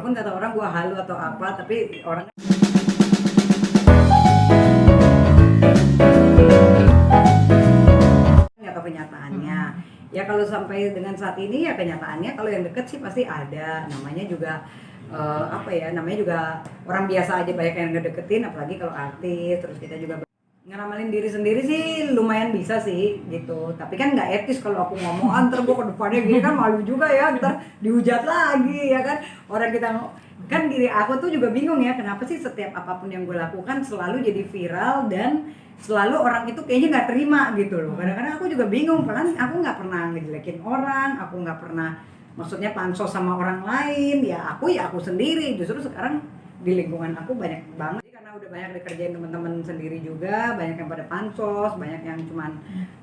walaupun kata orang gue halu atau apa, tapi orang nggak tahu kenyataannya. Ya kalau sampai dengan saat ini ya kenyataannya kalau yang deket sih pasti ada, namanya juga apa ya, namanya juga orang biasa aja banyak yang ngedeketin, apalagi kalau artis. Terus kita juga ngeramalin diri sendiri sih lumayan bisa sih gitu, tapi kan nggak etis kalau aku ngomong ntar gue ke depannya gini, kan malu juga ya, ntar dihujat lagi ya kan orang kita. Kan diri aku tuh juga bingung ya, kenapa sih setiap apapun yang gue lakukan selalu jadi viral dan selalu orang itu kayaknya nggak terima gitu loh. Kadang-kadang aku juga bingung, padahal aku nggak pernah ngejelekin orang, aku nggak pernah maksudnya pansos sama orang lain, ya aku sendiri. Justru sekarang di lingkungan aku banyak banget, karena udah banyak dikerjain teman-teman sendiri juga, banyak yang pada pansos, banyak yang cuman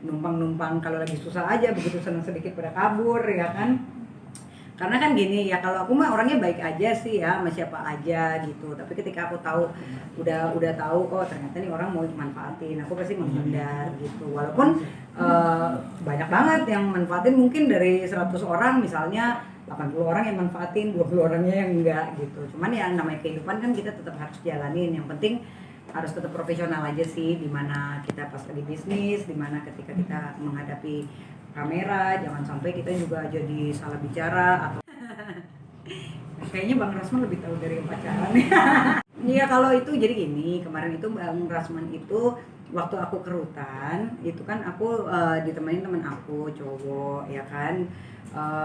numpang-numpang kalau lagi susah aja, begitu senang sedikit pada kabur ya kan. Karena kan gini ya, kalau aku mah orangnya baik aja sih ya sama siapa aja gitu, tapi ketika aku tahu udah tahu oh ternyata nih orang mau manfaatin, aku pasti menghindar gitu. Walaupun banyak banget yang manfaatin, mungkin dari 100 orang misalnya 80 orang yang manfaatin, 20 orangnya yang enggak gitu. Cuman ya namanya kehidupan kan kita tetap harus jalanin. Yang penting harus tetap profesional aja sih, dimana kita pas lagi bisnis, dimana ketika kita menghadapi kamera, jangan sampai kita juga jadi salah bicara atau kayaknya Bang Rasman lebih tahu dari yang pacaran. Iya kalau itu jadi gini, kemarin itu Bang Rasman itu waktu aku ke Rutan, itu kan aku ditemenin temen aku cowok ya kan,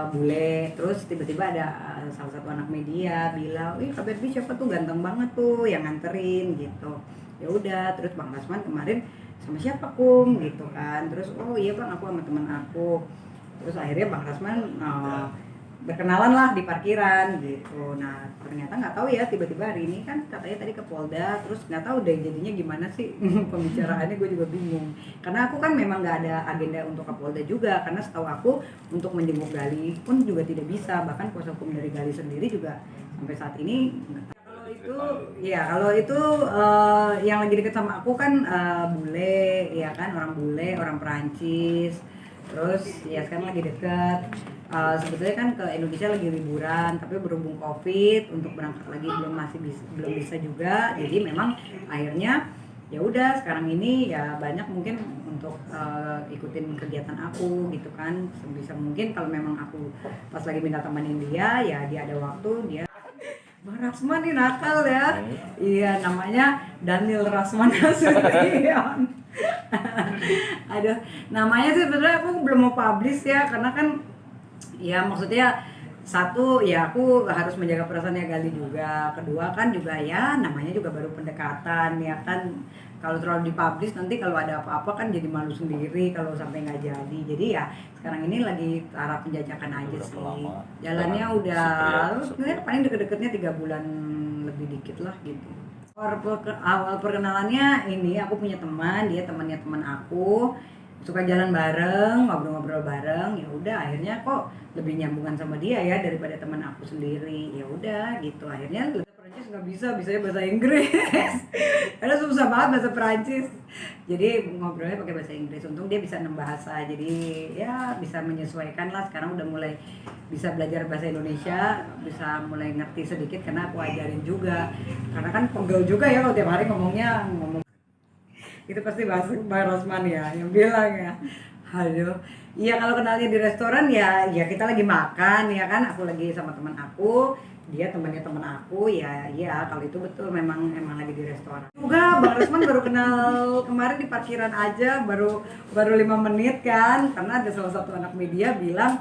bule. Terus tiba-tiba ada salah satu anak media bilang, "Ih, Kak Berbi siapa tuh ganteng banget tuh yang nganterin," gitu. Ya udah, terus Bang Rasman kemarin sama siapa Kum gitu kan. Terus oh iya Bang, aku sama temen aku. Terus akhirnya Bang Rasman berkenalan lah di parkiran gitu. Nah ternyata nggak tahu ya, tiba-tiba hari ini kan katanya tadi ke Polda, terus nggak tahu deh jadinya gimana sih pembicaraannya, gue juga bingung. Karena aku kan memang nggak ada agenda untuk ke Polda juga, karena setahu aku untuk menjenguk Gali pun juga tidak bisa, bahkan kuasa hukum dari Gali sendiri juga sampai saat ini. Kalau itu yang lagi deket sama aku kan bule, ya kan, orang bule, orang Perancis. Terus ya sekarang lagi deket. Sebetulnya kan ke Indonesia lagi liburan, tapi berhubung COVID untuk berangkat lagi belum bisa juga. Jadi memang akhirnya ya udah sekarang ini ya banyak mungkin untuk ikutin kegiatan aku gitu kan. Sebisa mungkin kalau memang aku pas lagi minta temenin dia, ya dia ada waktu, dia Bang Rasman nih nakal ya. Iya, namanya Daniel Rasman Nasution. Aduh, namanya sih sebenarnya aku belum mau publish ya, karena kan ya maksudnya satu ya aku harus menjaga perasaannya Gali juga, kedua kan juga ya namanya juga baru pendekatan ya kan. Kalau terlalu dipublish nanti kalau ada apa-apa kan jadi malu sendiri kalau sampai nggak jadi. Jadi ya sekarang ini lagi taraf penjajakan aja sih. Jalannya udah sebenarnya paling deket-deketnya 3 bulan lebih dikit lah gitu. Awal perkenalannya ini, aku punya teman, dia temannya teman aku, suka jalan bareng, ngobrol-ngobrol bareng. Ya udah akhirnya kok lebih nyambungan sama dia ya daripada teman aku sendiri. Ya udah gitu, akhirnya Perancis nggak bisa, bisanya bahasa Inggris. Karena susah banget bahasa Perancis, jadi ngobrolnya pakai bahasa Inggris. Untung dia bisa 6 bahasa, jadi ya bisa menyesuaikan lah. Sekarang udah mulai bisa belajar bahasa Indonesia, bisa mulai ngerti sedikit karena aku ajarin juga. Karena kan pegel juga ya kalau tiap hari ngomong itu pasti bahasa Bang Rasman ya yang bilang ya. Aduh, iya kalau kenalnya di restoran ya kita lagi makan ya kan, aku lagi sama teman aku, dia temannya teman aku, ya kalau itu betul memang lagi di restoran. Juga Bang Rasman baru kenal kemarin di parkiran aja, baru 5 menit kan, karena ada salah satu anak media bilang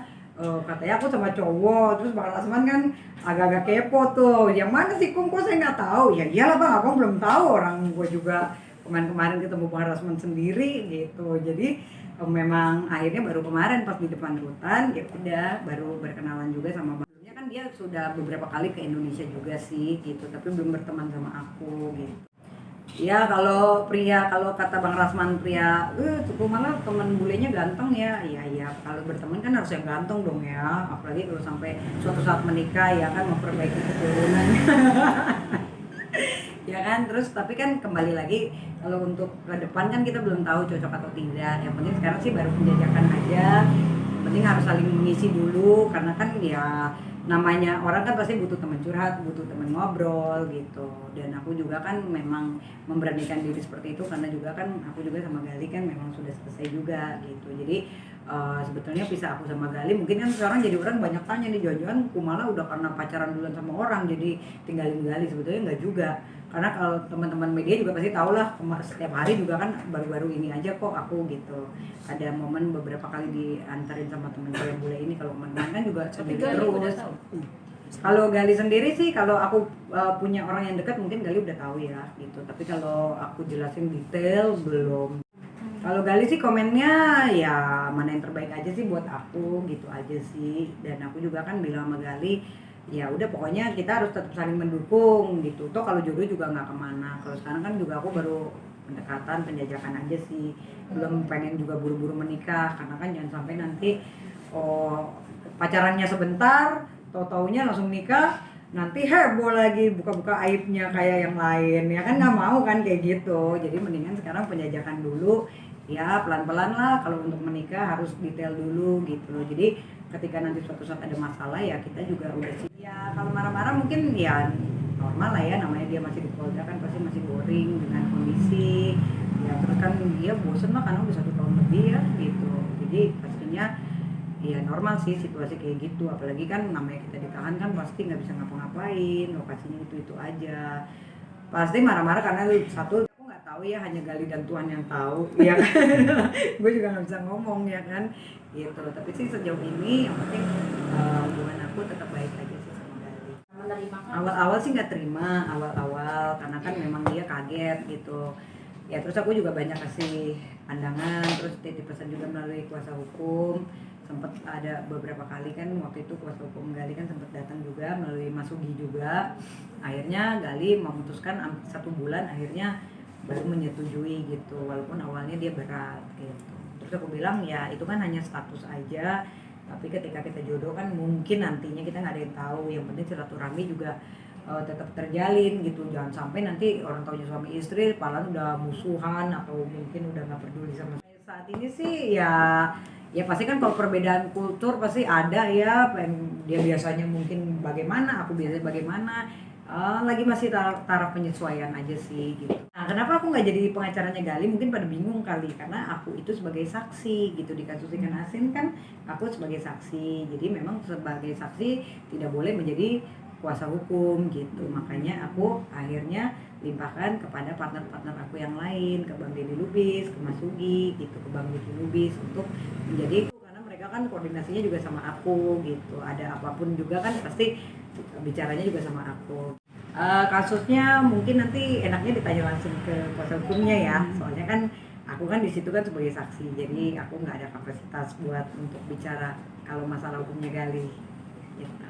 katanya aku sama cowok. Terus Bang Rasman kan agak-agak kepo tuh, yang mana sih Kum, kok saya nggak tahu. Ya iyalah Bang, aku belum tahu, orang gue juga kemarin ketemu Bang Rasman sendiri gitu. Jadi memang akhirnya baru kemarin pas di depan Rutan ya udah baru berkenalan juga sama Bang. Sebelumnya kan dia sudah beberapa kali ke Indonesia juga sih gitu, tapi belum berteman sama aku gitu. Ya kalau kata Bang Rasman pria, tuh malah teman bulenya ganteng ya. Iya kalau berteman kan harus yang ganteng dong ya, apalagi kalau sampai suatu saat menikah ya kan, memperbaiki keturunan. Ya kan, terus tapi kan kembali lagi kalau untuk ke depan kan kita belum tahu cocok atau tidak. Yang penting sekarang sih baru penjajakan aja, yang penting harus saling mengisi dulu, karena kan ya namanya orang kan pasti butuh teman curhat, butuh teman ngobrol gitu. Dan aku juga kan memang memberanikan diri seperti itu karena juga kan aku juga sama Gali kan memang sudah selesai juga gitu. Jadi sebetulnya pisah aku sama Gali mungkin kan sekarang jadi orang banyak tanya nih, jangan-jangan Kumala udah karena pacaran duluan sama orang jadi tinggalin Gali. Sebetulnya enggak juga, karena kalau teman-teman media juga pasti tahu lah, setiap hari juga kan baru-baru ini aja kok aku gitu ada momen beberapa kali diantarin sama temen gue yang bule ini. Kalau kemarin kan juga sendiri terus. Kalau Gali sendiri sih, kalau aku punya orang yang dekat mungkin Gali udah tahu ya gitu, tapi kalau aku jelasin detail belum. Kalau Gali sih komennya ya mana yang terbaik aja sih buat aku gitu aja sih. Dan aku juga kan bilang sama Gali ya udah pokoknya kita harus tetap saling mendukung gitu. Toh kalau jodoh juga nggak kemana. Kalau sekarang kan juga aku baru pendekatan, penjajakan aja sih, belum pengen juga buru-buru menikah karena kan jangan sampai nanti pacarannya sebentar tau-taunya langsung nikah, nanti heboh lagi buka-buka aibnya kayak yang lain ya kan, nggak mau kan kayak gitu. Jadi mendingan sekarang penjajakan dulu ya, pelan-pelan lah. Kalau untuk menikah harus detail dulu gitu loh. Jadi ketika nanti suatu saat ada masalah ya kita juga udah siap. Ya kalau marah-marah mungkin ya normal lah ya, namanya dia masih di Polda kan pasti masih boring dengan kondisi ya, terus kan dia bosen lah karena udah 1 tahun lebih ya gitu. Jadi pastinya ya normal sih situasi kayak gitu, apalagi kan namanya kita ditahan kan pasti nggak bisa ngapa-ngapain, lokasinya itu aja. Pasti marah-marah karena satu aku nggak tahu ya, hanya Gali dan Tuhan yang tahu ya kan. Gue juga nggak bisa ngomong ya kan gitu. Tapi sih sejauh ini yang penting hubungan aku tetap baik aja sih sama Gali. Awal-awal sih nggak terima, awal-awal karena kan memang dia kaget gitu ya. Terus aku juga banyak kasih pandangan, terus titip pesan juga melalui kuasa hukum. Sempat ada beberapa kali kan waktu itu kuasa hukum Gali kan sempat datang juga melalui Mas Sugi juga. Akhirnya Gali memutuskan 1 bulan akhirnya baru menyetujui gitu, walaupun awalnya dia berat gitu. Terus aku bilang ya itu kan hanya status aja, tapi ketika kita jodoh kan mungkin nantinya kita nggak ada yang tahu. Yang penting silaturahmi juga tetap terjalin gitu, jangan sampai nanti orang taunya suami istri padahal udah musuhan atau mungkin udah nggak peduli sama saya. Saat ini sih ya pasti kan kalau perbedaan kultur pasti ada ya, dia biasanya mungkin bagaimana, aku biasanya bagaimana, lagi masih taraf penyesuaian aja sih gitu. Nah kenapa aku nggak jadi pengacaranya Gali, mungkin pada bingung kali, karena aku itu sebagai saksi gitu di kasus ikan asin kan aku sebagai saksi, jadi memang sebagai saksi tidak boleh menjadi kuasa hukum gitu. Makanya aku akhirnya limpahkan kepada partner-partner aku yang lain, ke Bang Deddy Lubis, ke Mas Sugi gitu, ke Bang Deddy Lubis untuk menjadi, karena mereka kan koordinasinya juga sama aku gitu. Ada apapun juga kan pasti bicaranya juga sama aku. Kasusnya mungkin nanti enaknya ditanya langsung ke kuasa hukumnya ya, soalnya kan aku kan di situ kan sebagai saksi, jadi aku nggak ada kapasitas buat untuk bicara kalau masalah hukumnya Gali gitu.